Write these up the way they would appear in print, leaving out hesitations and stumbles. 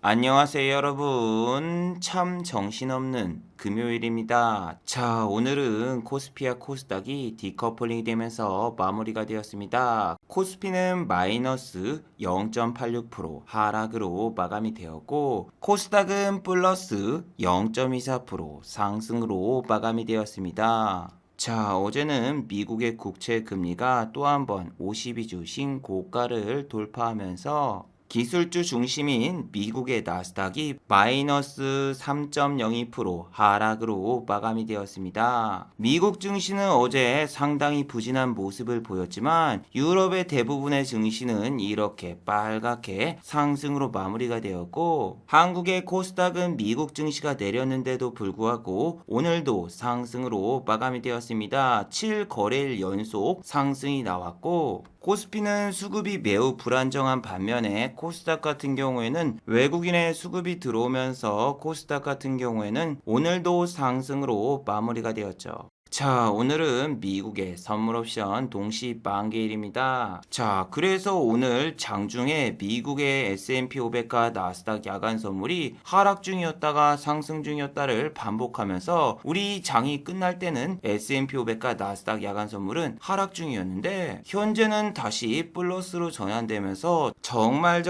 안녕하세요, 여러분. 참 정신없는 금요일입니다. 자, 오늘은 코스피와 코스닥이 디커플링이 되면서 마무리가 되었습니다. 코스피는 마이너스 0.86% 하락으로 마감이 되었고, 코스닥은 플러스 0.24% 상승으로 마감이 되었습니다. 자, 어제는 미국의 국채 금리가 또 한 번 52주 신고가를 돌파하면서 기술주 중심인 미국의 나스닥이 마이너스 3.02% 하락으로 마감이 되었습니다. 미국 증시는 어제 상당히 부진한 모습을 보였지만 유럽의 대부분의 증시는 이렇게 빨갛게 상승으로 마무리가 되었고, 한국의 코스닥은 미국 증시가 내렸는데도 불구하고 오늘도 상승으로 마감이 되었습니다. 7거래일 연속 상승이 나왔고, 코스피는 수급이 매우 불안정한 반면에 코스닥 같은 경우에는 외국인의 수급이 들어오면서 코스닥 같은 경우에는 오늘도 상승으로 마무리가 되었죠. 자, 오늘은 미국의 선물 옵션 동시 만기일입니다. 자, 그래서 오늘 장중에 미국의 S&P 500과 나스닥 야간 선물이 하락 중이었다가 상승 중이었다를 반복하면서 우리 장이 끝날 때는 S&P 500과 나스닥 야간 선물은 하락 중이었는데 현재는 다시 플러스로 전환되면서 정말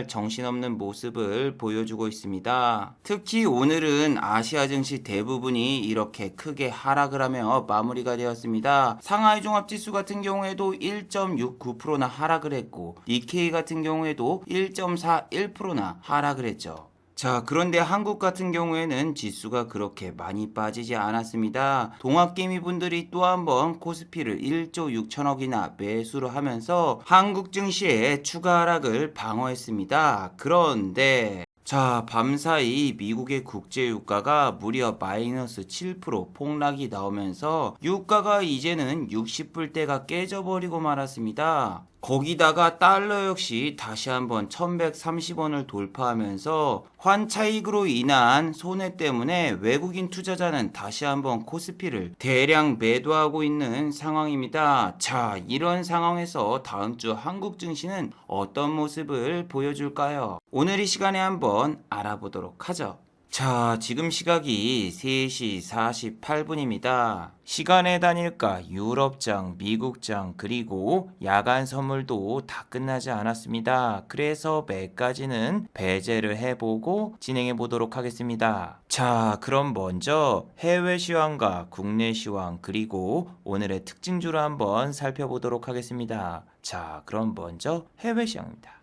정신없는 모습을 보여주고 있습니다. 특히 오늘은 아시아 증시 대부분이 이렇게 크게 하락을 하며 마무리가 되었습니다. 상하이 종합지수 같은 경우에도 1.69%나 하락을 했고, 니케이 같은 경우에도 1.41%나 하락을 했죠. 자, 그런데 한국 같은 경우에는 지수가 그렇게 많이 빠지지 않았습니다. 동학개미 분들이 또 한번 코스피를 1조 6천억이나 매수를 하면서 한국 증시의 추가 하락을 방어했습니다. 그런데 자, 밤사이 미국의 국제유가가 무려 마이너스 7% 폭락이 나오면서 유가가 이제는 60불대가 깨져버리고 말았습니다. 거기다가 달러 역시 다시 한번 1130원을 돌파하면서 환차익으로 인한 손해 때문에 외국인 투자자는 다시 한번 코스피를 대량 매도하고 있는 상황입니다. 자, 이런 상황에서 다음 주 한국 증시는 어떤 모습을 보여줄까요? 오늘 이 시간에 한번 알아보도록 하죠. 자, 지금 시각이 3시 48분입니다. 시간의 단일가 유럽장, 미국장, 그리고 야간 선물도 다 끝나지 않았습니다. 그래서 매까지는 배제를 해보고 진행해 보도록 하겠습니다. 자, 그럼 먼저 해외 시황과 국내 시황, 그리고 오늘의 특징주를 한번 살펴보도록 하겠습니다. 자, 그럼 먼저 해외 시황입니다.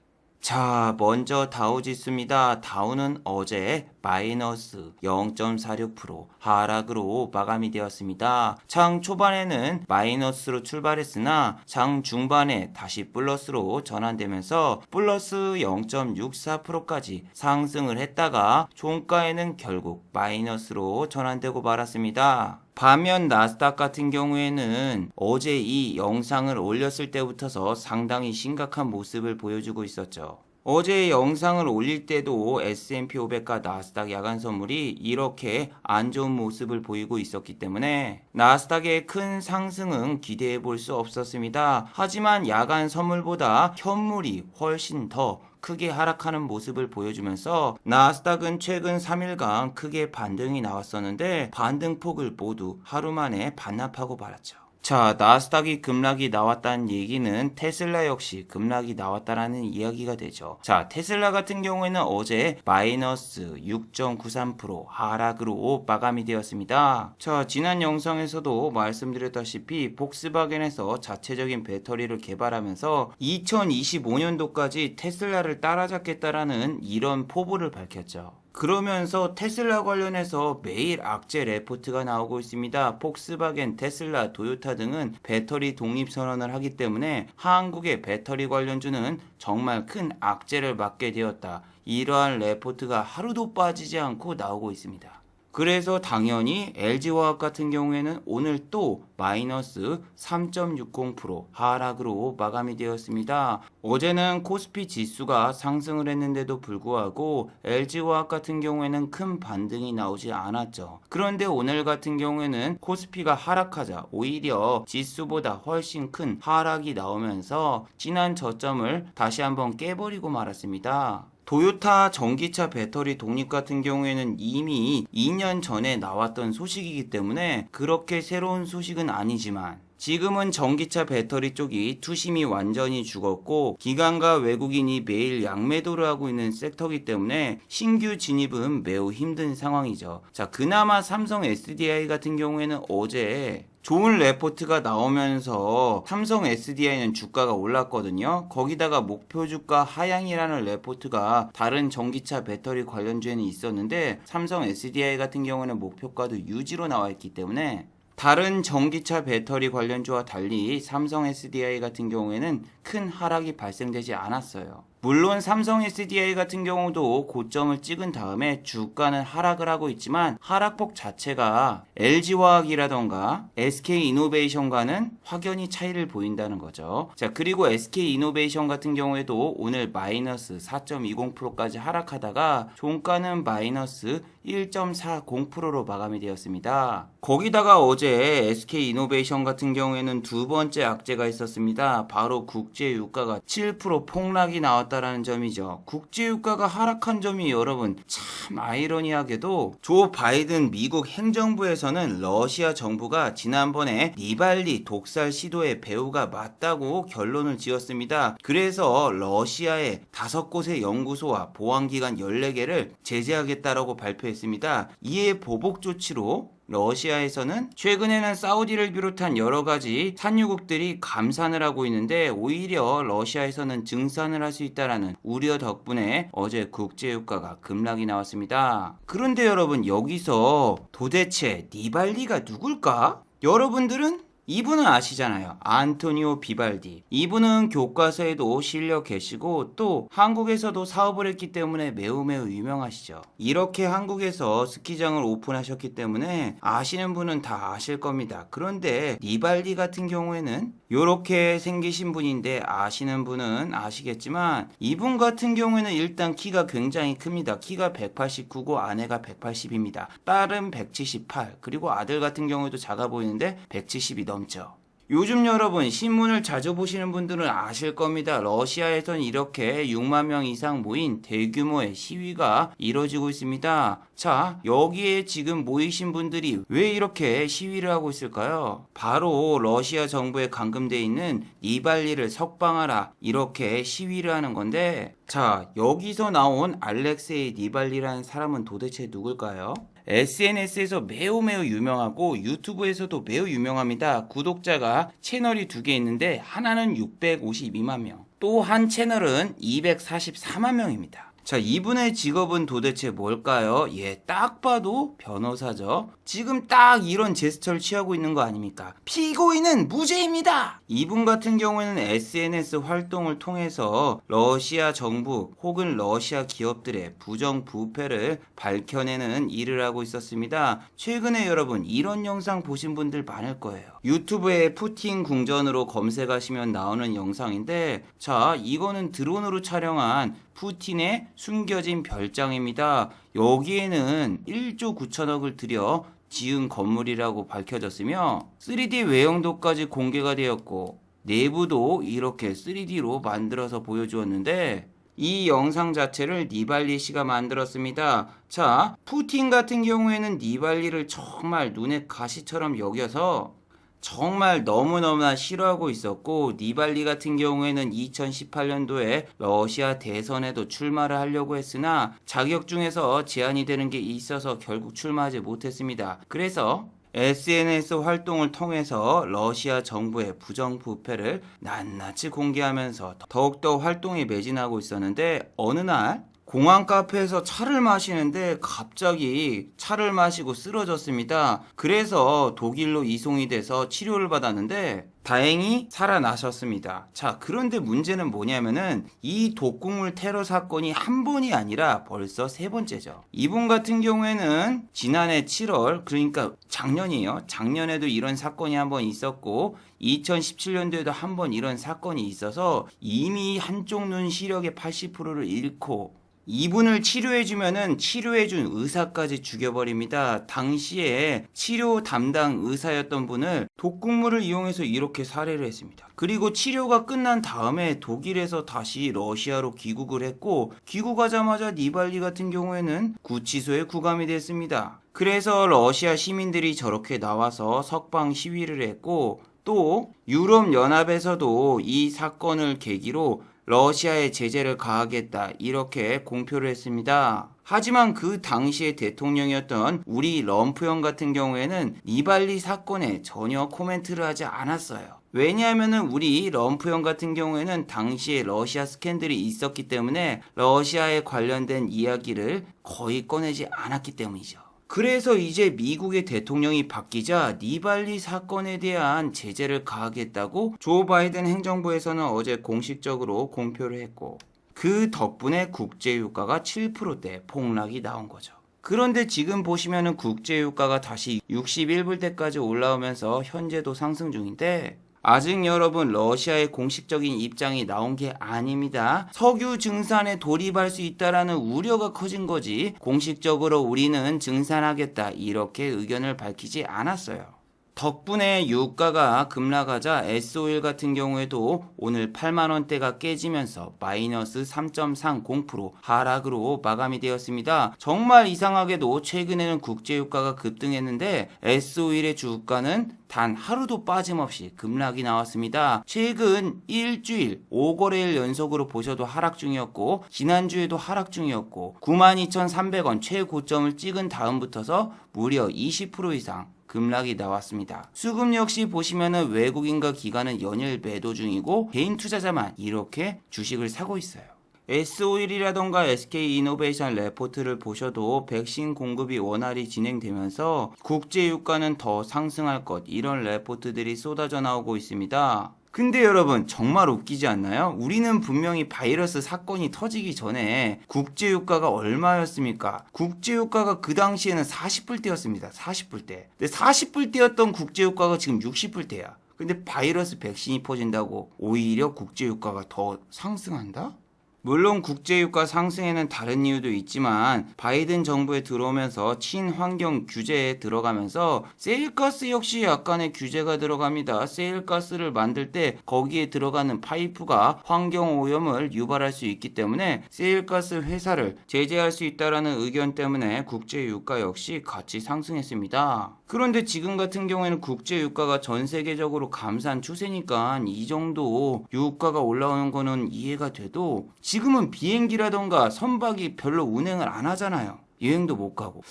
자, 먼저 다우지수입니다. 다우는 어제 마이너스 0.46% 하락으로 마감이 되었습니다. 장 초반에는 마이너스로 출발했으나 장 중반에 다시 플러스로 전환되면서 플러스 0.64%까지 상승을 했다가 종가에는 결국 마이너스로 전환되고 말았습니다. 반면 나스닥 같은 경우에는 어제 이 영상을 올렸을 때부터서 상당히 심각한 모습을 보여주고 있었죠. 어제 영상을 올릴 때도 S&P 500과 나스닥 야간 선물이 이렇게 안 좋은 모습을 보이고 있었기 때문에 나스닥의 큰 상승은 기대해 볼 수 없었습니다. 하지만 야간 선물보다 현물이 훨씬 더 크게 하락하는 모습을 보여주면서 나스닥은 최근 3일간 크게 반등이 나왔었는데 반등폭을 모두 하루 만에 반납하고 말았죠. 자, 나스닥이 급락이 나왔다는 얘기는 테슬라 역시 급락이 나왔다라는 이야기가 되죠. 자, 테슬라 같은 경우에는 어제 마이너스 6.93% 하락으로 마감이 되었습니다. 자, 지난 영상에서도 말씀드렸다시피 폭스바겐에서 자체적인 배터리를 개발하면서 2025년도까지 테슬라를 따라잡겠다라는 이런 포부를 밝혔죠. 그러면서 테슬라 관련해서 매일 악재 레포트가 나오고 있습니다. 폭스바겐, 테슬라, 도요타 등은 배터리 독립 선언을 하기 때문에 한국의 배터리 관련주는 정말 큰 악재를 맞게 되었다. 이러한 레포트가 하루도 빠지지 않고 나오고 있습니다. 그래서 당연히 LG화학 같은 경우에는 오늘 또 마이너스 3.60% 하락으로 마감이 되었습니다. 어제는 코스피 지수가 상승을 했는데도 불구하고 LG화학 같은 경우에는 큰 반등이 나오지 않았죠. 그런데 오늘 같은 경우에는 코스피가 하락하자 오히려 지수보다 훨씬 큰 하락이 나오면서 지난 저점을 다시 한번 깨버리고 말았습니다. 도요타 전기차 배터리 독립 같은 경우에는 이미 2년 전에 나왔던 소식이기 때문에 그렇게 새로운 소식은 아니지만 지금은 전기차 배터리 쪽이 투심이 완전히 죽었고 기관과 외국인이 매일 양매도를 하고 있는 섹터이기 때문에 신규 진입은 매우 힘든 상황이죠. 자, 그나마 삼성 SDI 같은 경우에는 어제 좋은 레포트가 나오면서 삼성 SDI는 주가가 올랐거든요. 거기다가 목표 주가 하향이라는 레포트가 다른 전기차 배터리 관련주에는 있었는데 삼성 SDI 같은 경우는 목표가도 유지로 나와 있기 때문에 다른 전기차 배터리 관련주와 달리 삼성 SDI 같은 경우에는 큰 하락이 발생되지 않았어요. 물론 삼성 SDI 같은 경우도 고점을 찍은 다음에 주가는 하락을 하고 있지만 하락폭 자체가 LG화학이라던가 SK이노베이션과는 확연히 차이를 보인다는 거죠. 자, 그리고 SK이노베이션 같은 경우에도 오늘 마이너스 4.20%까지 하락하다가 종가는 마이너스 1.40%로 마감이 되었습니다. 거기다가 어제 SK이노베이션 같은 경우에는 두 번째 악재가 있었습니다. 바로 국제유가가 7% 폭락이 나왔다라는 점이죠. 국제유가가 하락한 점이 여러분 참 아이러니하게도 조 바이든 미국 행정부에서는 러시아 정부가 지난번에 니발리 독살 시도의 배후가 맞다고 결론을 지었습니다. 그래서 러시아의 5곳의 연구소와 보안기관 14개를 제재하겠다라고 발표했습니다. 이에 보복 조치로 러시아에서는 최근에는 사우디를 비롯한 여러 가지 산유국들이 감산을 하고 있는데 오히려 러시아에서는 증산을 할 수 있다라는 우려 덕분에 어제 국제유가가 급락이 나왔습니다. 그런데 여러분 여기서 도대체 니발리가 누굴까? 여러분들은 이분은 아시잖아요. 안토니오 비발디. 이분은 교과서에도 실려 계시고 또 한국에서도 사업을 했기 때문에 매우 유명하시죠. 이렇게 한국에서 스키장을 오픈하셨기 때문에 아시는 분은 다 아실 겁니다. 그런데 니발디 같은 경우에는 이렇게 생기신 분인데 아시는 분은 아시겠지만 이분 같은 경우에는 일단 키가 굉장히 큽니다. 키가 189고 아내가 180입니다. 딸은 178 그리고 아들 같은 경우에도 작아 보이는데 170이 넘죠. 요즘 여러분 신문을 자주 보시는 분들은 아실 겁니다. 러시아에선 이렇게 6만 명 이상 모인 대규모의 시위가 이뤄지고 있습니다. 자, 여기에 지금 모이신 분들이 왜 이렇게 시위를 하고 있을까요? 바로 러시아 정부에 감금되어 있는 니발리를 석방하라 이렇게 시위를 하는 건데 자, 여기서 나온 알렉세이 니발리라는 사람은 도대체 누굴까요? SNS에서 매우 유명하고 유튜브에서도 매우 유명합니다. 구독자가 채널이 2개 있는데 하나는 652만 명, 또 한 채널은 244만 명입니다. 자, 이분의 직업은 도대체 뭘까요? 예, 딱 봐도 변호사죠. 지금 딱 이런 제스처를 취하고 있는 거 아닙니까? 피고인은 무죄입니다! 이분 같은 경우에는 SNS 활동을 통해서 러시아 정부 혹은 러시아 기업들의 부정부패를 밝혀내는 일을 하고 있었습니다. 최근에 여러분 이런 영상 보신 분들 많을 거예요. 유튜브에 푸틴 궁전으로 검색하시면 나오는 영상인데 자, 이거는 드론으로 촬영한 푸틴의 숨겨진 별장입니다. 여기에는 1조 9천억을 들여 지은 건물이라고 밝혀졌으며 3D 외형도까지 공개가 되었고 내부도 이렇게 3D로 만들어서 보여주었는데 이 영상 자체를 니발리 씨가 만들었습니다. 자, 푸틴 같은 경우에는 니발리를 정말 눈에 가시처럼 여겨서 정말 너무너무나 싫어하고 있었고 니발리 같은 경우에는 2018년도에 러시아 대선에도 출마를 하려고 했으나 자격증에서 제한이 되는 게 있어서 결국 출마하지 못했습니다. 그래서 SNS 활동을 통해서 러시아 정부의 부정부패를 낱낱이 공개하면서 더욱더 활동에 매진하고 있었는데 어느 날 공항 카페에서 차를 마시는데 갑자기 차를 마시고 쓰러졌습니다. 그래서 독일로 이송이 돼서 치료를 받았는데 다행히 살아나셨습니다. 자, 그런데 문제는 뭐냐면은 이 독극물 테러 사건이 한 번이 아니라 벌써 3번째죠. 이분 같은 경우에는 지난해 7월, 그러니까 작년이에요. 작년에도 이런 사건이 한 번 있었고 2017년도에도 한 번 이런 사건이 있어서 이미 한쪽 눈 시력의 80%를 잃고 이분을 치료해주면은 치료해준 의사까지 죽여버립니다. 당시에 치료 담당 의사였던 분을 독극물을 이용해서 이렇게 살해를 했습니다. 그리고 치료가 끝난 다음에 독일에서 다시 러시아로 귀국을 했고, 귀국하자마자 니발리 같은 경우에는 구치소에 구감이 됐습니다. 그래서 러시아 시민들이 저렇게 나와서 석방 시위를 했고, 또 유럽연합에서도 이 사건을 계기로 러시아에 제재를 가하겠다 이렇게 공표를 했습니다. 하지만 그 당시의 대통령이었던 우리 럼프 형 같은 경우에는 니발리 사건에 전혀 코멘트를 하지 않았어요. 왜냐하면은 우리 럼프 형 같은 경우에는 당시에 러시아 스캔들이 있었기 때문에 러시아에 관련된 이야기를 거의 꺼내지 않았기 때문이죠. 그래서 이제 미국의 대통령이 바뀌자 니발리 사건에 대한 제재를 가하겠다고 조 바이든 행정부에서는 어제 공식적으로 공표를 했고, 그 덕분에 국제유가가 7%대 폭락이 나온 거죠. 그런데 지금 보시면은 국제유가가 다시 61불대까지 올라오면서 현재도 상승 중인데, 아직 여러분 러시아의 공식적인 입장이 나온 게 아닙니다. 석유 증산에 돌입할 수 있다라는 우려가 커진 거지 공식적으로 우리는 증산하겠다 이렇게 의견을 밝히지 않았어요. 덕분에 유가가 급락하자 S-오일 같은 경우에도 오늘 8만원대가 깨지면서 마이너스 3.30% 하락으로 마감이 되었습니다. 정말 이상하게도 최근에는 국제유가가 급등했는데 S-오일의 주가는 단 하루도 빠짐없이 급락이 나왔습니다. 최근 일주일 5거래일 연속으로 보셔도 하락 중이었고, 지난주에도 하락 중이었고, 92,300원 최고점을 찍은 다음부터서 무려 20% 이상 급락이 나왔습니다. 수급 역시 보시면은 외국인과 기관은 연일 매도 중이고 개인 투자자만 이렇게 주식을 사고 있어요. S-오일이라던가 SK이노베이션 레포트를 보셔도 백신 공급이 원활히 진행되면서 국제유가는 더 상승할 것, 이런 레포트들이 쏟아져 나오고 있습니다. 근데 여러분 정말 웃기지 않나요? 우리는 분명히 바이러스 사건이 터지기 전에 국제유가가 얼마였습니까? 국제유가가 그 당시에는 40불대였습니다. 40불대. 근데 40불대였던 국제유가가 지금 60불대야. 근데 바이러스 백신이 퍼진다고 오히려 국제유가가 더 상승한다? 물론 국제유가 상승에는 다른 이유도 있지만 바이든 정부에 들어오면서 친환경 규제에 들어가면서 세일가스 역시 약간의 규제가 들어갑니다. 세일가스를 만들 때 거기에 들어가는 파이프가 환경오염을 유발할 수 있기 때문에 세일가스 회사를 제재할 수 있다는 의견 때문에 국제유가 역시 같이 상승했습니다. 그런데 지금 같은 경우에는 국제유가가 전 세계적으로 감산 추세니까 이 정도 유가가 올라오는 거는 이해가 돼도 지금은 비행기라던가 선박이 별로 운행을 안 하잖아요. 여행도 못 가고.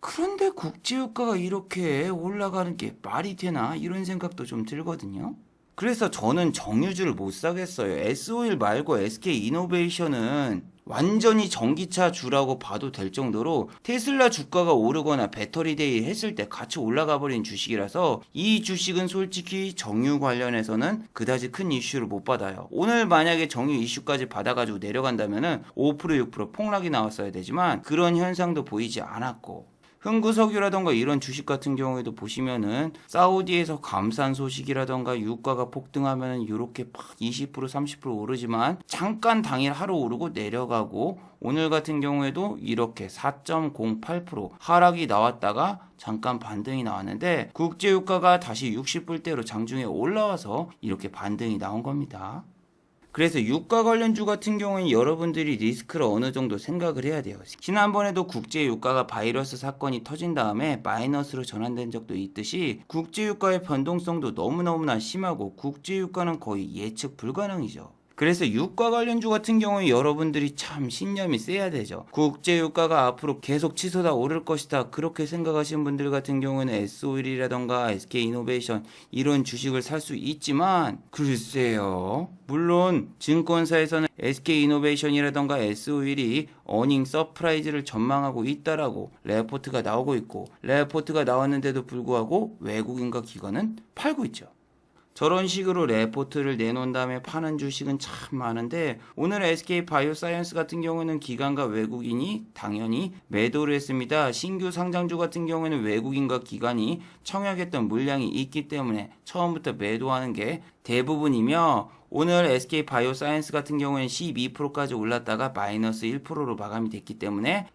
그런데 국제유가가 이렇게 올라가는 게 말이 되나? 이런 생각도 좀 들거든요. 그래서 저는 정유주를 못 사겠어요. S-오일 말고 SK이노베이션은 완전히 전기차 주라고 봐도 될 정도로 테슬라 주가가 오르거나 배터리데이 했을 때 같이 올라가 버린 주식이라서 이 주식은 솔직히 정유 관련해서는 그다지 큰 이슈를 못 받아요. 오늘 만약에 정유 이슈까지 받아가지고 내려간다면은 5% 6% 폭락이 나왔어야 되지만 그런 현상도 보이지 않았고, 흥구석유라던가 이런 주식 같은 경우에도 보시면은 사우디에서 감산 소식이라던가 유가가 폭등하면 이렇게 막 20% 30% 오르지만 잠깐 당일 하루 오르고 내려가고, 오늘 같은 경우에도 이렇게 4.08% 하락이 나왔다가 잠깐 반등이 나왔는데 국제유가가 다시 60불대로 장중에 올라와서 이렇게 반등이 나온 겁니다. 그래서 유가 관련주 같은 경우는 여러분들이 리스크를 어느 정도 생각을 해야 돼요. 지난번에도 국제유가가 바이러스 사건이 터진 다음에 마이너스로 전환된 적도 있듯이 국제유가의 변동성도 너무너무나 심하고 국제유가는 거의 예측 불가능이죠. 그래서 유가 관련주 같은 경우에 여러분들이 참 신념이 세야 되죠. 국제유가가 앞으로 계속 치솟아 오를 것이다 그렇게 생각하시는 분들 같은 경우에는 S-오일이라던가 SK이노베이션 이런 주식을 살 수 있지만, 글쎄요, 물론 증권사에서는 SK이노베이션이라던가 S-오일이 어닝 서프라이즈를 전망하고 있다라고 레포트가 나오고 있고, 레포트가 나왔는데도 불구하고 외국인과 기관은 팔고 있죠. 저런 식으로 레포트를 내놓은 다음에 파는 주식은 참 많은데 오늘 SK바이오사이언스 같은 경우는 기관과 외국인이 당연히 매도를 했습니다. 신규 상장주 같은 경우에는 외국인과 기관이 청약했던 물량이 있기 때문에 처음부터 매도하는 게 대부분이며 오늘 SK바이오사이언스 같은 경우에는 12%까지 올랐다가 마이너스 1%로 마감이 됐기 때문에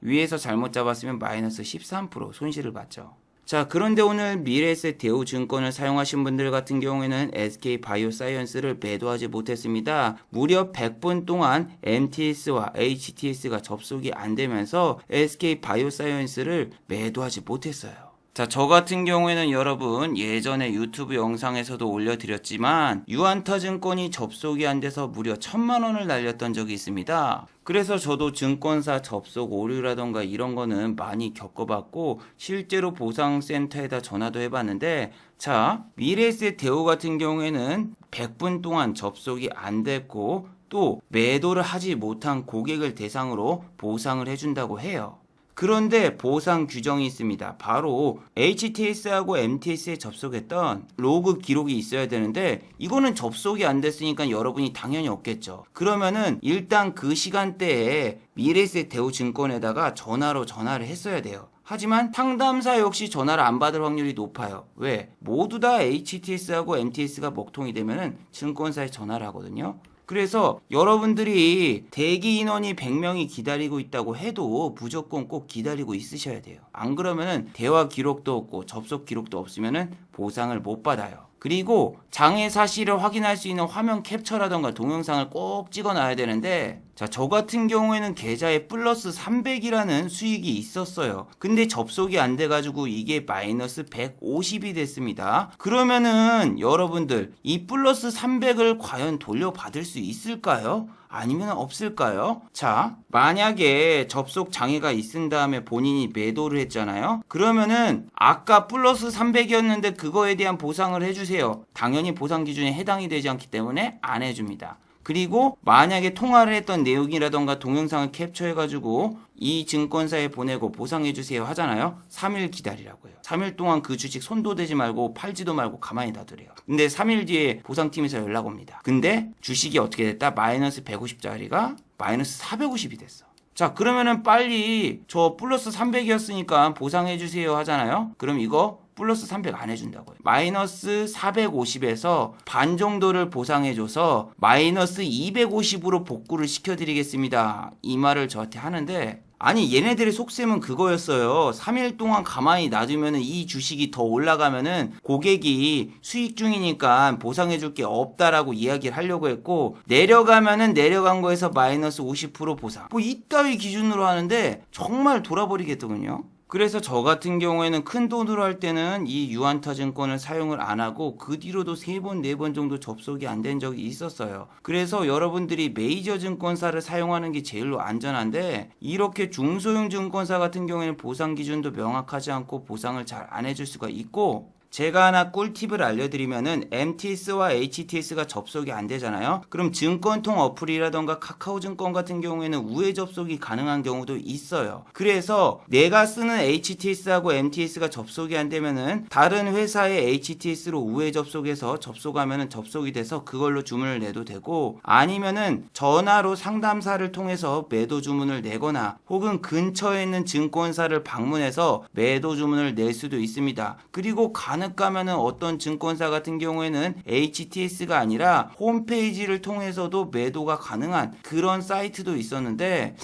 위에서 잘못 잡았으면 마이너스 13% 손실을 봤죠. 자, 그런데 오늘 미래에셋 대우증권을 사용하신 분들 같은 경우에는 SK바이오사이언스를 매도하지 못했습니다. 무려 100분 동안 MTS와 HTS가 접속이 안 되면서 SK바이오사이언스를 매도하지 못했어요. 자, 저 같은 경우에는 여러분 예전에 유튜브 영상에서도 올려드렸지만 유한타증권이 접속이 안 돼서 무려 1000만 원을 날렸던 적이 있습니다. 그래서 저도 증권사 접속 오류라던가 이런 거는 많이 겪어봤고 실제로 보상센터에다 전화도 해봤는데 자, 미래에셋 대우 같은 경우에는 100분 동안 접속이 안 됐고 또 매도를 하지 못한 고객을 대상으로 보상을 해준다고 해요. 그런데 보상 규정이 있습니다. 바로 HTS하고 MTS에 접속했던 로그 기록이 있어야 되는데 이거는 접속이 안 됐으니까 여러분이 당연히 없겠죠. 그러면은 일단 그 시간대에 미래에셋 대우증권에다가 전화를 했어야 돼요. 하지만 상담사 역시 전화를 안 받을 확률이 높아요. 왜? 모두 다 HTS하고 MTS가 먹통이 되면은 증권사에 전화를 하거든요. 그래서 여러분들이 대기 인원이 100명이 기다리고 있다고 해도 무조건 꼭 기다리고 있으셔야 돼요. 안 그러면은 대화 기록도 없고 접속 기록도 없으면은 보상을 못 받아요. 그리고 장애 사실을 확인할 수 있는 화면 캡처라던가 동영상을 꼭 찍어놔야 되는데 자, 저 같은 경우에는 계좌에 플러스 300이라는 수익이 있었어요. 근데 접속이 안 돼가지고 이게 마이너스 150이 됐습니다. 그러면은 여러분들 이 플러스 300을 과연 돌려받을 수 있을까요? 아니면 없을까요? 자, 만약에 접속 장애가 있은 다음에 본인이 매도를 했잖아요. 그러면은 아까 플러스 300이었는데 그거에 대한 보상을 해주세요. 당연히 보상 기준에 해당이 되지 않기 때문에 안 해줍니다. 그리고 만약에 통화를 했던 내용이라던가 동영상을 캡처해가지고 이 증권사에 보내고 보상해주세요 하잖아요. 3일 기다리라고요. 3일 동안 그 주식 손도 대지 말고 팔지도 말고 가만히 놔두래요. 근데 3일 뒤에 보상팀에서 연락 옵니다. 근데 주식이 어떻게 됐다? 마이너스 150짜리가 마이너스 450이 됐어. 자, 그러면은 빨리 저 플러스 300이었으니까 보상해주세요 하잖아요. 그럼 이거 플러스 300 안 해준다고요. 마이너스 450에서 반 정도를 보상해줘서 마이너스 250으로 복구를 시켜드리겠습니다. 이 말을 저한테 하는데 아니 얘네들의 속셈은 그거였어요. 3일 동안 가만히 놔두면 이 주식이 더 올라가면은 고객이 수익 중이니까 보상해줄 게 없다라고 이야기를 하려고 했고 내려가면은 내려간 거에서 마이너스 50% 보상 뭐 이따위 기준으로 하는데 정말 돌아버리겠더군요. 그래서 저 같은 경우에는 큰 돈으로 할 때는 이 유한타증권을 사용을 안 하고 그 뒤로도 3번, 4번 정도 접속이 안 된 적이 있었어요. 그래서 여러분들이 메이저 증권사를 사용하는 게 제일로 안전한데 이렇게 중소형 증권사 같은 경우에는 보상 기준도 명확하지 않고 보상을 잘 안 해줄 수가 있고 제가 하나 꿀팁을 알려드리면은 MTS와 HTS가 접속이 안 되잖아요. 그럼 증권통 어플이라던가 카카오증권 같은 경우에는 우회 접속이 가능한 경우도 있어요. 그래서 내가 쓰는 HTS하고 MTS가 접속이 안 되면은 다른 회사의 HTS로 우회 접속해서 접속하면은 접속이 돼서 그걸로 주문을 내도 되고 아니면은 전화로 상담사를 통해서 매도 주문을 내거나 혹은 근처에 있는 증권사를 방문해서 매도 주문을 낼 수도 있습니다. 그리고 가면은 어떤 증권사 같은 경우에는 HTS가 아니라 홈페이지를 통해서도 매도가 가능한 그런 사이트도 있었는데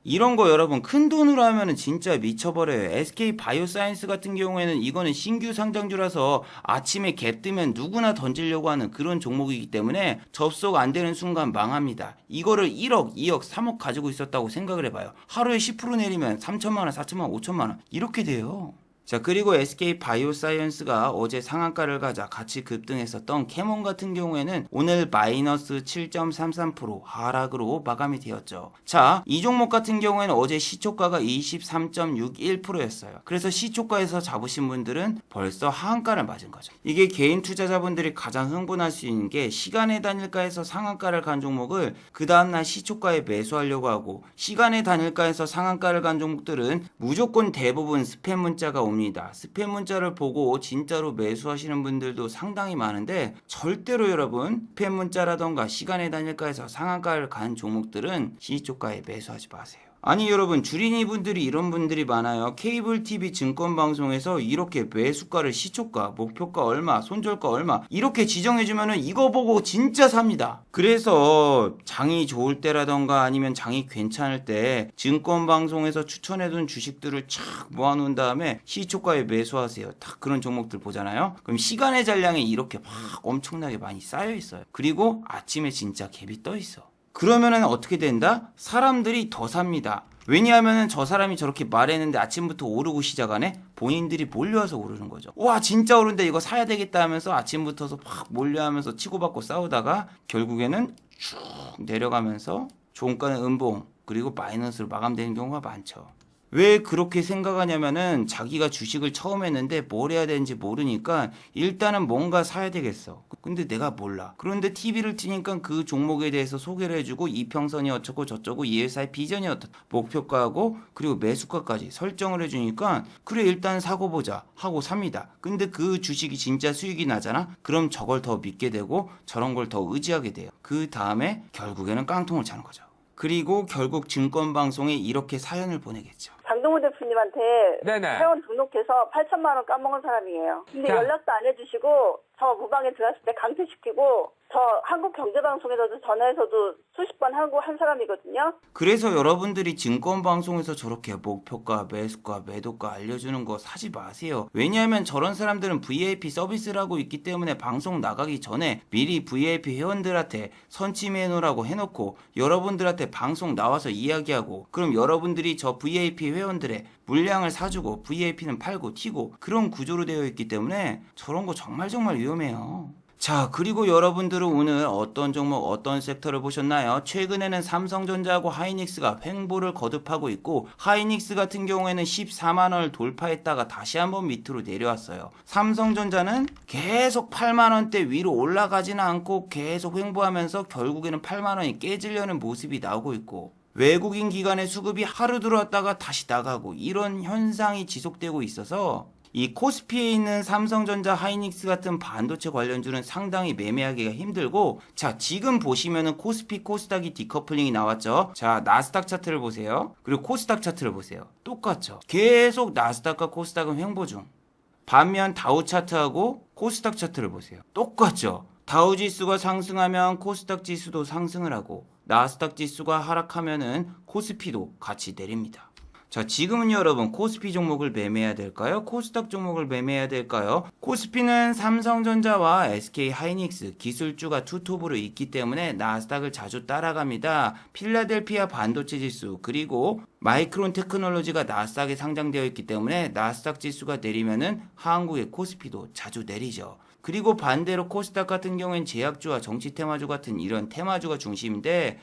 이런 거 여러분 큰 돈으로 하면은 진짜 미쳐버려요. SK바이오사이언스 같은 경우에는 이거는 신규 상장주라서 아침에 갭 뜨면 누구나 던지려고 하는 그런 종목이기 때문에 접속 안 되는 순간 망합니다. 이거를 1억, 2억, 3억 가지고 있었다고 생각을 해봐요. 하루에 10% 내리면 3천만 원, 4천만 원, 5천만 원 이렇게 돼요. 자, 그리고 SK바이오사이언스가 어제 상한가를 가자 같이 급등했었던 캐몬 같은 경우에는 오늘 마이너스 7.33% 하락으로 마감이 되었죠. 자, 이 종목 같은 경우에는 어제 시초가가 23.61%였어요. 그래서 시초가에서 잡으신 분들은 벌써 하한가를 맞은 거죠. 이게 개인 투자자분들이 가장 흥분할 수 있는 게 시간의 단일가에서 상한가를 간 종목을 그 다음날 시초가에 매수하려고 하고 시간의 단일가에서 상한가를 간 종목들은 무조건 대부분 스팸 문자가 옵니다. 스팸 문자를 보고 진짜로 매수하시는 분들도 상당히 많은데 절대로 여러분 스팸 문자라던가 시간의 단일가에서 상한가를 간 종목들은 시초가에 매수하지 마세요. 아니 여러분 주린이 분들이 이런 분들이 많아요. 케이블 TV 증권 방송에서 이렇게 매수가를 시초가, 목표가 얼마, 손절가 얼마 이렇게 지정해주면은 이거 보고 진짜 삽니다. 그래서 장이 좋을 때라던가 아니면 장이 괜찮을 때 증권 방송에서 추천해둔 주식들을 착 모아놓은 다음에 시초가에 매수하세요. 딱 그런 종목들 보잖아요. 그럼 시간의 잔량이 이렇게 막 엄청나게 많이 쌓여 있어요. 그리고 아침에 진짜 갭이 떠 있어. 그러면은 어떻게 된다? 사람들이 더 삽니다. 왜냐하면은 저 사람이 저렇게 말했는데 아침부터 오르고 시작하네? 본인들이 몰려와서 오르는 거죠. 와 진짜 오른데 이거 사야 되겠다 하면서 아침부터서 막 몰려하면서 치고받고 싸우다가 결국에는 쭉 내려가면서 종가는 음봉 그리고 마이너스로 마감되는 경우가 많죠. 왜 그렇게 생각하냐면은 자기가 주식을 처음 했는데 뭘 해야 되는지 모르니까 일단은 뭔가 사야 되겠어. 근데 내가 몰라. 그런데 TV를 트니까 그 종목에 대해서 소개를 해주고 이평선이 어쩌고 저쩌고 이 회사의 비전이 어떻다. 목표가하고 그리고 매수가까지 설정을 해주니까 그래 일단 사고 보자 하고 삽니다. 근데 그 주식이 진짜 수익이 나잖아? 그럼 저걸 더 믿게 되고 저런 걸 더 의지하게 돼요. 그 다음에 결국에는 깡통을 차는 거죠. 그리고 결국 증권방송에 이렇게 사연을 보내겠죠. 장동호 대표님한테 네네. 회원 등록해서 8천만 원 까먹은 사람이에요. 근데 자. 연락도 안 해주시고 저 무방에 들어갔을 때 강퇴시키고 저 한국경제방송에서도 전화해서도 수십 번 하고 한 사람이거든요. 그래서 여러분들이 증권방송에서 저렇게 목표가, 매수가, 매도가 알려주는 거 사지 마세요. 왜냐하면 저런 사람들은 VIP 서비스를 하고 있기 때문에 방송 나가기 전에 미리 VIP 회원들한테 선침해놓으라고 해놓고 여러분들한테 방송 나와서 이야기하고 그럼 여러분들이 저 VIP 회원들의 물량을 사주고 VIP는 팔고 튀고 그런 구조로 되어 있기 때문에 저런 거 정말 위험해요. 자, 그리고 여러분들은 오늘 어떤 종목, 어떤 섹터를 보셨나요? 최근에는 삼성전자하고 하이닉스가 횡보를 거듭하고 있고 하이닉스 같은 경우에는 14만원을 돌파했다가 다시 한번 밑으로 내려왔어요. 삼성전자는 계속 8만원대 위로 올라가지는 않고 계속 횡보하면서 결국에는 8만원이 깨지려는 모습이 나오고 있고 외국인 기관의 수급이 하루 들어왔다가 다시 나가고 이런 현상이 지속되고 있어서 이 코스피에 있는 삼성전자, 하이닉스 같은 반도체 관련주는 상당히 매매하기가 힘들고 자 지금 보시면은 코스피, 코스닥이 디커플링이 나왔죠. 자 나스닥 차트를 보세요. 그리고 코스닥 차트를 보세요. 똑같죠. 계속 나스닥과 코스닥은 횡보 중. 반면 다우 차트하고 코스닥 차트를 보세요. 똑같죠. 다우 지수가 상승하면 코스닥 지수도 상승을 하고 나스닥 지수가 하락하면은 코스피도 같이 내립니다. 자, 지금은 여러분 코스피 종목을 매매해야 될까요? 코스닥 종목을 매매해야 될까요? 코스피는 삼성전자와 SK 하이닉스 기술주가 투톱으로 있기 때문에 나스닥을 자주 따라갑니다. 필라델피아 반도체 지수 그리고 마이크론 테크놀로지가 나스닥에 상장되어 있기 때문에 나스닥 지수가 내리면은 한국의 코스피도 자주 내리죠. 그리고 반대로 코스닥 같은 경우엔 제약주와 정치 테마주 같은 이런 테마주가 중심인데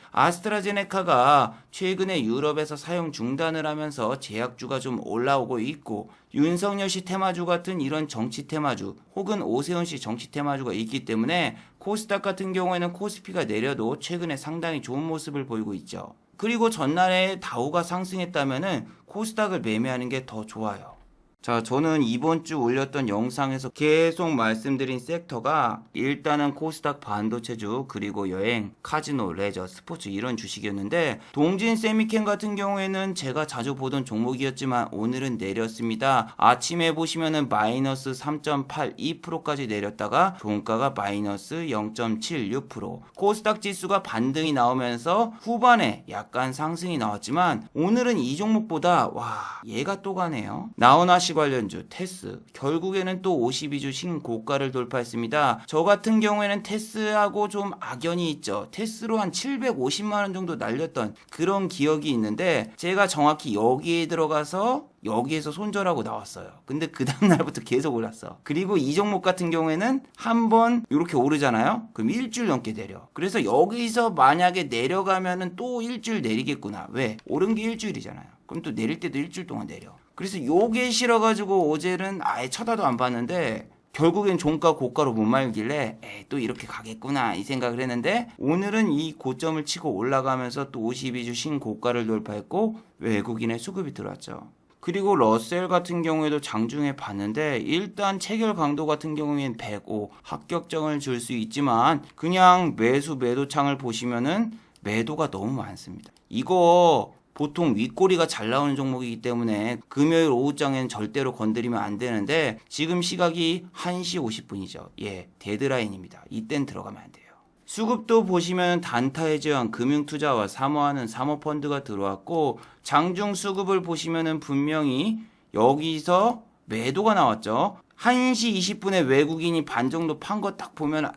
아스트라제네카가 최근에 유럽에서 사용 중단을 하면서 제약주가 좀 올라오고 있고 윤석열 씨 테마주 같은 이런 정치 테마주 혹은 오세훈 씨 정치 테마주가 있기 때문에 코스닥 같은 경우에는 코스피가 내려도 최근에 상당히 좋은 모습을 보이고 있죠. 그리고 전날에 다우가 상승했다면은 코스닥을 매매하는 게 더 좋아요. 자, 저는 이번 주 올렸던 영상에서 계속 말씀드린 섹터가 일단은 코스닥 반도체주 그리고 여행, 카지노, 레저, 스포츠 이런 주식이었는데 동진 세미캠 같은 경우에는 제가 자주 보던 종목이었지만 오늘은 내렸습니다. 아침에 보시면은 마이너스 3.82%까지 내렸다가 종가가 마이너스 0.76% 코스닥 지수가 반등이 나오면서 후반에 약간 상승이 나왔지만 오늘은 이 종목보다 와 얘가 또 가네요. 나오나시 관련주 테스 결국에는 또 52주 신고가를 돌파했습니다. 저 같은 경우에는 테스하고 좀 악연이 있죠. 테스로 한 750만원 정도 날렸던 그런 기억이 있는데 제가 정확히 여기에 들어가서 여기에서 손절하고 나왔어요. 근데 그 다음날부터 계속 올랐어. 그리고 이 종목 같은 경우에는 한번 이렇게 오르잖아요. 그럼 일주일 넘게 내려. 그래서 여기서 만약에 내려가면은 또 일주일 내리겠구나. 왜? 오른 게 일주일이잖아요. 그럼 또 내릴 때도 일주일 동안 내려. 그래서 요게 싫어가지고 어제는 아예 쳐다도 안 봤는데 결국엔 종가 고가로 못 말길래 또 이렇게 가겠구나 이 생각을 했는데 오늘은 이 고점을 치고 올라가면서 또 52주 신고가를 돌파했고 외국인의 수급이 들어왔죠. 그리고 러셀 같은 경우에도 장중에 봤는데 일단 체결 강도 같은 경우에는 105 합격점을 줄 수 있지만 그냥 매도창을 보시면은 매도가 너무 많습니다. 이거 보통 윗꼬리가 잘 나오는 종목이기 때문에 금요일 오후장에는 절대로 건드리면 안 되는데 지금 시각이 1시 50분이죠. 예, 데드라인입니다. 이땐 들어가면 안 돼요. 수급도 보시면 단타의 제왕 금융투자와 사모하는 사모펀드가 들어왔고 장중 수급을 보시면은 분명히 여기서 매도가 나왔죠. 1시 20분에 외국인이 반 정도 판 거 딱 보면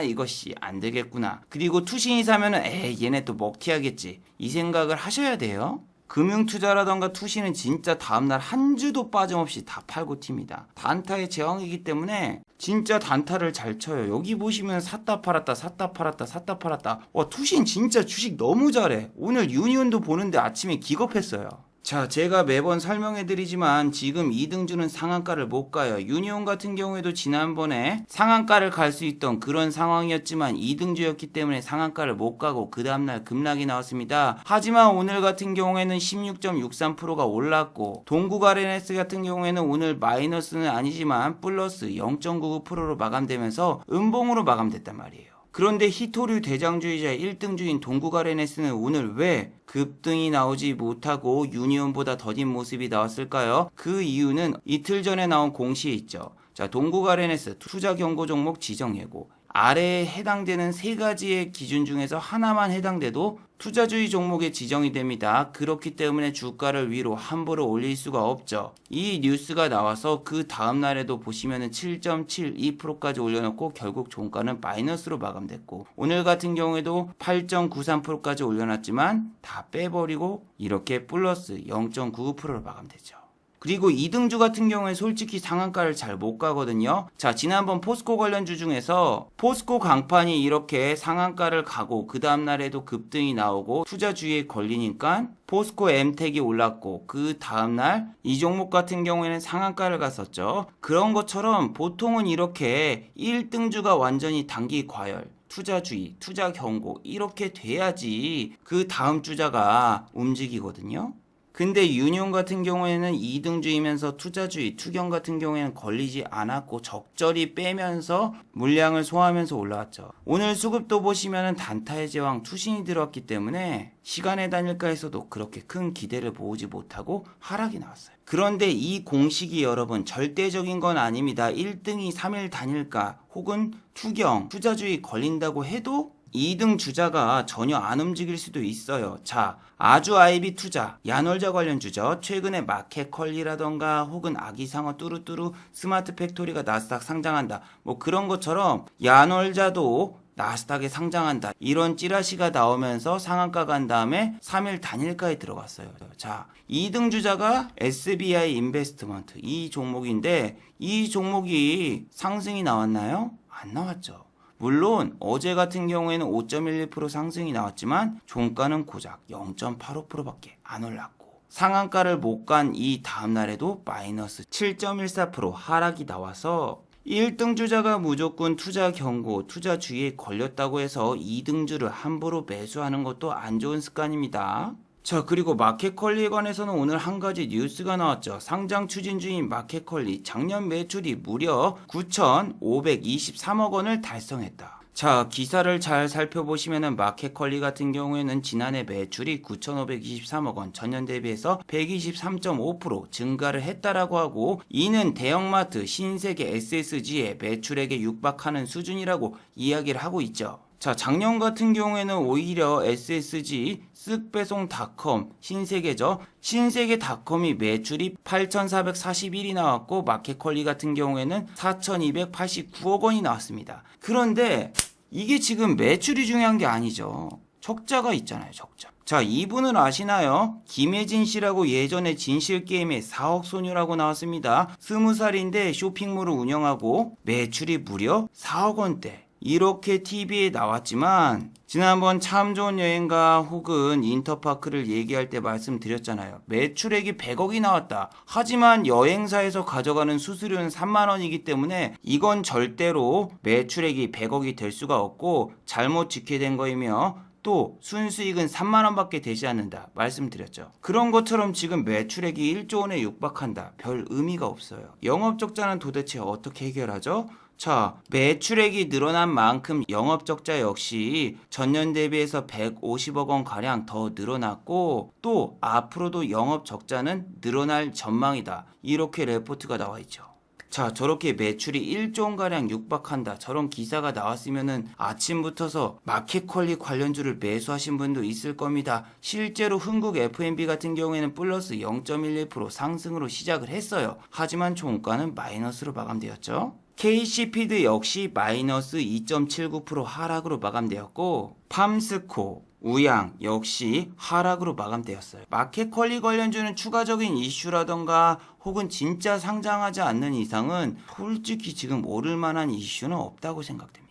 이것이 안 되겠구나. 그리고 투신이 사면은 얘네 또 먹튀하겠지. 이 생각을 하셔야 돼요. 금융투자라던가 투신은 진짜 다음날 한 주도 빠짐없이 다 팔고 튑니다. 단타의 제왕이기 때문에 진짜 단타를 잘 쳐요. 여기 보시면 샀다 팔았다 샀다 팔았다 샀다 팔았다. 와, 투신 진짜 주식 너무 잘해. 오늘 유니온도 보는데 아침에 기겁했어요. 자, 제가 매번 설명해드리지만 지금 2등주는 상한가를 못 가요. 유니온 같은 경우에도 지난번에 상한가를 갈 수 있던 그런 상황이었지만 2등주였기 때문에 상한가를 못 가고 그 다음날 급락이 나왔습니다. 하지만 오늘 같은 경우에는 16.63%가 올랐고 동국 RNS 같은 경우에는 오늘 마이너스는 아니지만 플러스 0.99%로 마감되면서 음봉으로 마감됐단 말이에요. 그런데 히토류 대장주이자 1등주인 동국 RNS는 오늘 왜 급등이 나오지 못하고 유니온보다 더딘 모습이 나왔을까요? 그 이유는 이틀 전에 나온 공시에 있죠. 자, 동국 RNS 투자 경고 종목 지정 예고. 아래에 해당되는 세 가지의 기준 중에서 하나만 해당돼도 투자주의 종목에 지정이 됩니다. 그렇기 때문에 주가를 위로 함부로 올릴 수가 없죠. 이 뉴스가 나와서 그 다음 날에도 보시면은 7.72%까지 올려놓고 결국 종가는 마이너스로 마감됐고 오늘 같은 경우에도 8.93%까지 올려놨지만 다 빼버리고 이렇게 플러스 0.99%로 마감되죠. 그리고 2등주 같은 경우에 솔직히 상한가를 잘 못 가거든요. 자, 지난번 포스코 관련주 중에서 포스코 강판이 이렇게 상한가를 가고 그 다음날에도 급등이 나오고 투자주의에 걸리니까 포스코 엠텍이 올랐고 그 다음날 이 종목 같은 경우에는 상한가를 갔었죠. 그런 것처럼 보통은 이렇게 1등주가 완전히 단기 과열 투자주의, 투자 경고 이렇게 돼야지 그 다음 주자가 움직이거든요. 근데 유니온 같은 경우에는 2등주이면서 투자주의, 투경 같은 경우에는 걸리지 않았고 적절히 빼면서 물량을 소화하면서 올라왔죠. 오늘 수급도 보시면은 단타의 제왕 투신이 들어왔기 때문에 시간의 단일가에서도 그렇게 큰 기대를 모으지 못하고 하락이 나왔어요. 그런데 이 공식이 여러분 절대적인 건 아닙니다. 1등이 3일 단일가 혹은 투경, 투자주의 걸린다고 해도 2등 주자가 전혀 안 움직일 수도 있어요. 자, 아주 아이비 투자, 야놀자 관련주죠. 최근에 마켓컬리라던가 혹은 아기상어 뚜루뚜루 스마트 팩토리가 나스닥 상장한다. 뭐 그런 것처럼 야놀자도 나스닥에 상장한다. 이런 찌라시가 나오면서 상한가 간 다음에 3일 단일가에 들어갔어요. 자, 2등 주자가 SBI 인베스트먼트 이 종목인데 이 종목이 상승이 나왔나요? 안 나왔죠. 물론 어제 같은 경우에는 5.11% 상승이 나왔지만 종가는 고작 0.85%밖에 안 올랐고 상한가를 못 간 이 다음날에도 마이너스 7.14% 하락이 나와서 1등 주자가 무조건 투자 경고, 투자 주의에 걸렸다고 해서 2등주를 함부로 매수하는 것도 안 좋은 습관입니다. 자, 그리고 마켓컬리에 관해서는 오늘 한 가지 뉴스가 나왔죠. 상장 추진주인 마켓컬리 작년 매출이 무려 9,523억 원을 달성했다. 자, 기사를 잘 살펴보시면은 마켓컬리 같은 경우에는 지난해 매출이 9,523억 원, 전년 대비해서 123.5% 증가를 했다라고 하고 이는 대형마트 신세계 SSG의 매출액에 육박하는 수준이라고 이야기를 하고 있죠. 자, 작년 같은 경우에는 오히려 SSG, 쓱배송닷컴, 신세계죠. 신세계닷컴이 매출이 8,441이 나왔고 마켓컬리 같은 경우에는 4,289억 원이 나왔습니다. 그런데 이게 지금 매출이 중요한 게 아니죠. 적자가 있잖아요, 적자. 자, 이분은 아시나요? 김혜진 씨라고 예전에 진실게임에 4억 소녀라고 나왔습니다. 20살인데 쇼핑몰을 운영하고 매출이 무려 4억 원대. 이렇게 TV에 나왔지만 지난번 참 좋은 여행가 혹은 인터파크를 얘기할 때 말씀드렸잖아요. 매출액이 100억이 나왔다. 하지만 여행사에서 가져가는 수수료는 3만 원이기 때문에 이건 절대로 매출액이 100억이 될 수가 없고 잘못 집계된 거이며 또 순수익은 3만 원밖에 되지 않는다 말씀드렸죠. 그런 것처럼 지금 매출액이 1조 원에 육박한다. 별 의미가 없어요. 영업적자는 도대체 어떻게 해결하죠? 자, 매출액이 늘어난 만큼 영업적자 역시 전년 대비해서 150억 원 가량 더 늘어났고 또 앞으로도 영업적자는 늘어날 전망이다. 이렇게 레포트가 나와 있죠. 자, 저렇게 매출이 1조 원가량 육박한다. 저런 기사가 나왔으면은 아침부터서 마켓컬리 관련주를 매수하신 분도 있을 겁니다. 실제로 흥국 F&B 같은 경우에는 플러스 0.11% 상승으로 시작을 했어요. 하지만 종가는 마이너스로 마감되었죠. KC피드 역시 마이너스 2.79% 하락으로 마감되었고 팜스코, 우양 역시 하락으로 마감되었어요. 마켓컬리 관련주는 추가적인 이슈라던가 혹은 진짜 상장하지 않는 이상은 솔직히 지금 오를 만한 이슈는 없다고 생각됩니다.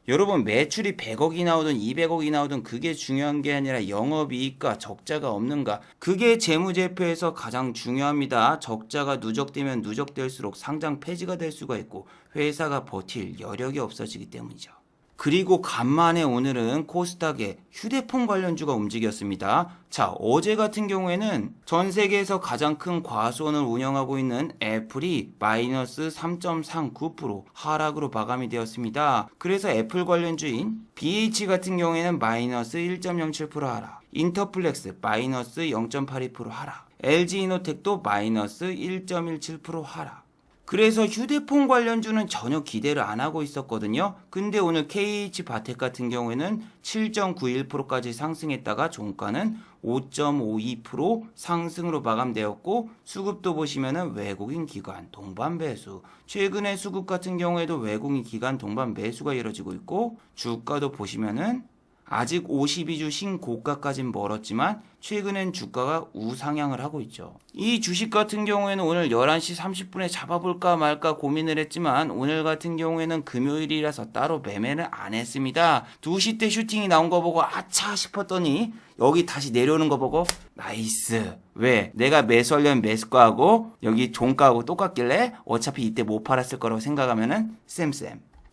여러분 매출이 100억이 나오든 200억이 나오든 그게 중요한 게 아니라 영업이익과 적자가 없는가 그게 재무제표에서 가장 중요합니다. 적자가 누적되면 누적될수록 상장 폐지가 될 수가 있고 회사가 버틸 여력이 없어지기 때문이죠. 그리고 간만에 오늘은 코스닥의 휴대폰 관련주가 움직였습니다. 자, 어제 같은 경우에는 전 세계에서 가장 큰 과수원을 운영하고 있는 애플이 마이너스 3.39% 하락으로 마감이 되었습니다. 그래서 애플 관련주인 BH 같은 경우에는 마이너스 1.07% 하락, 인터플렉스 마이너스 0.82% 하락, LG이노텍도 마이너스 1.17% 하락. 그래서 휴대폰 관련주는 전혀 기대를 안 하고 있었거든요. 근데 오늘 KH바텍 같은 경우에는 7.91%까지 상승했다가 종가는 5.52% 상승으로 마감되었고 수급도 보시면은 외국인 기관 동반 매수. 최근에 수급 같은 경우에도 외국인 기관 동반 매수가 이뤄지고 있고 주가도 보시면은 아직 52주 신고가까진 멀었지만 최근엔 주가가 우상향을 하고 있죠. 이 주식 같은 경우에는 오늘 11시 30분에 잡아볼까 말까 고민을 했지만 오늘 같은 경우에는 금요일이라서 따로 매매를 안 했습니다. 2시 때 슈팅이 나온 거 보고 아차 싶었더니 여기 다시 내려오는 거 보고 나이스. 왜? 내가 매수하려면 매수가하고 여기 종가하고 똑같길래 어차피 이때 못 팔았을 거라고 생각하면은 쌤.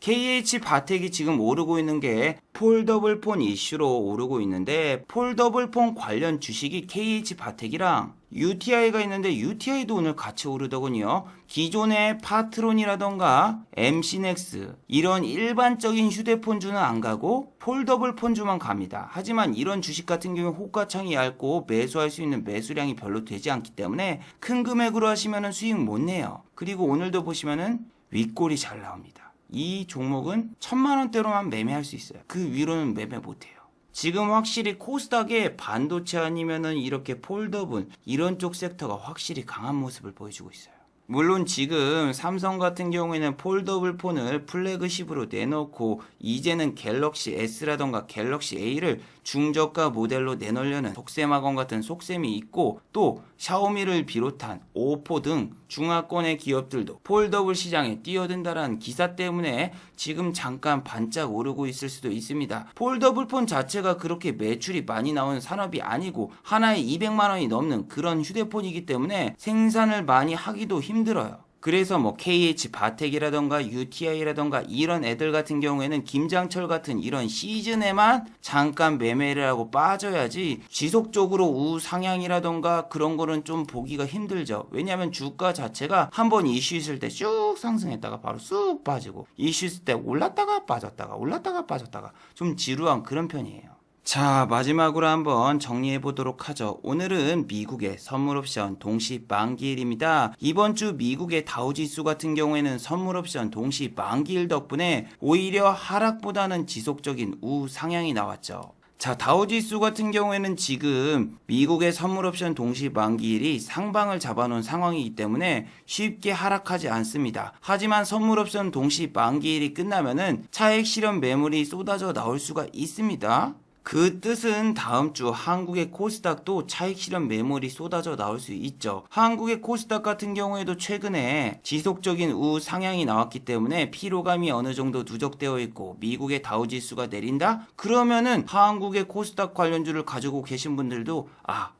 KH바텍이 지금 오르고 있는 게 폴더블 폰 이슈로 오르고 있는데 폴더블 폰 관련 주식이 KH바텍이랑 UTI가 있는데 UTI도 오늘 같이 오르더군요. 기존의 파트론이라던가 MC넥스 이런 일반적인 휴대폰주는 안 가고 폴더블 폰주만 갑니다. 하지만 이런 주식 같은 경우에 호가창이 얇고 매수할 수 있는 매수량이 별로 되지 않기 때문에 큰 금액으로 하시면 수익 못 내요. 그리고 오늘도 보시면은 윗골이 잘 나옵니다. 이 종목은 1000만 원대로만 매매할 수 있어요. 그 위로는 매매 못해요. 지금 확실히 코스닥에 반도체 아니면은 이렇게 폴더블 이런 쪽 섹터가 확실히 강한 모습을 보여주고 있어요. 물론 지금 삼성 같은 경우에는 폴더블 폰을 플래그십으로 내놓고 이제는 갤럭시 S라던가 갤럭시 A를 중저가 모델로 내놓으려는 속셈학원 같은 속셈이 있고 또 샤오미를 비롯한 오포 등 중하권의 기업들도 폴더블 시장에 뛰어든다라는 기사 때문에 지금 잠깐 반짝 오르고 있을 수도 있습니다. 폴더블 폰 자체가 그렇게 매출이 많이 나오는 산업이 아니고 하나에 200만 원이 넘는 그런 휴대폰이기 때문에 생산을 많이 하기도 힘들어요. 그래서 뭐 KH바텍이라던가 UTI라던가 이런 애들 같은 경우에는 김장철 같은 이런 시즌에만 잠깐 매매를 하고 빠져야지 지속적으로 우상향이라던가 그런 거는 좀 보기가 힘들죠. 왜냐하면 주가 자체가 한번 이슈 있을 때 쭉 상승했다가 바로 쑥 빠지고 이슈 있을 때 올랐다가 빠졌다가 좀 지루한 그런 편이에요. 자, 마지막으로 한번 정리해 보도록 하죠. 오늘은 미국의 선물 옵션 동시 만기일입니다. 이번 주 미국의 다우지수 같은 경우에는 선물 옵션 동시 만기일 덕분에 오히려 하락보다는 지속적인 우상향이 나왔죠. 자, 다우지수 같은 경우에는 지금 미국의 선물 옵션 동시 만기일이 상방을 잡아놓은 상황이기 때문에 쉽게 하락하지 않습니다. 하지만 선물 옵션 동시 만기일이 끝나면은 차익 실현 매물이 쏟아져 나올 수가 있습니다. 그 뜻은 다음 주 한국의 코스닥도 차익 실현 매물이 쏟아져 나올 수 있죠. 한국의 코스닥 같은 경우에도 최근에 지속적인 우상향이 나왔기 때문에 피로감이 어느 정도 누적되어 있고 미국의 다우지수가 내린다? 그러면은 한국의 코스닥 관련주를 가지고 계신 분들도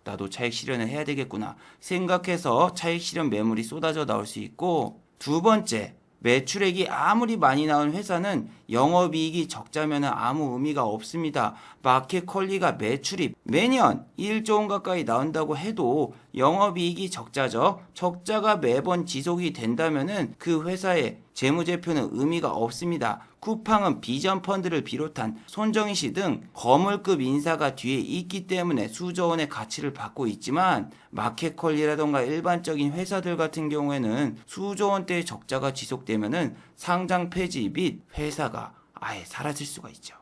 나도 차익 실현을 해야 되겠구나 생각해서 차익 실현 매물이 쏟아져 나올 수 있고 두 번째 매출액이 아무리 많이 나온 회사는 영업이익이 적자면 아무 의미가 없습니다. 마켓컬리가 매출이 매년 1조 원 가까이 나온다고 해도 영업이익이 적자죠. 적자가 매번 지속이 된다면 그 회사의 재무제표는 의미가 없습니다. 쿠팡은 비전 펀드를 비롯한 손정희 씨 등 거물급 인사가 뒤에 있기 때문에 수조 원의 가치를 받고 있지만 마켓컬리라던가 일반적인 회사들 같은 경우에는 수조 원대의 적자가 지속되면은 상장 폐지 및 회사가 아예 사라질 수가 있죠.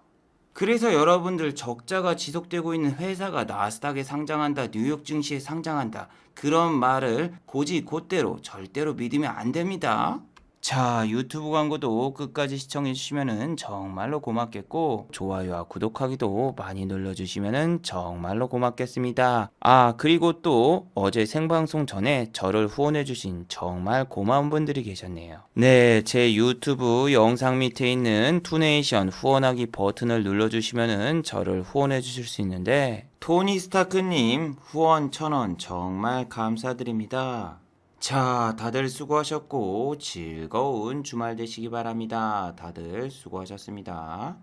그래서 여러분들 적자가 지속되고 있는 회사가 나스닥에 상장한다, 뉴욕 증시에 상장한다 그런 말을 곧이곧대로 절대로 믿으면 안 됩니다. 자, 유튜브 광고도 끝까지 시청해주시면 정말로 고맙겠고 좋아요와 구독하기도 많이 눌러주시면 정말로 고맙겠습니다. 아, 그리고 또 어제 생방송 전에 저를 후원해주신 정말 고마운 분들이 계셨네요. 네, 제 유튜브 영상 밑에 있는 투네이션 후원하기 버튼을 눌러주시면 저를 후원해주실 수 있는데 토니 스타크님 후원 1,000원 정말 감사드립니다. 자, 다들 수고하셨고 즐거운 주말 되시기 바랍니다. 다들 수고하셨습니다.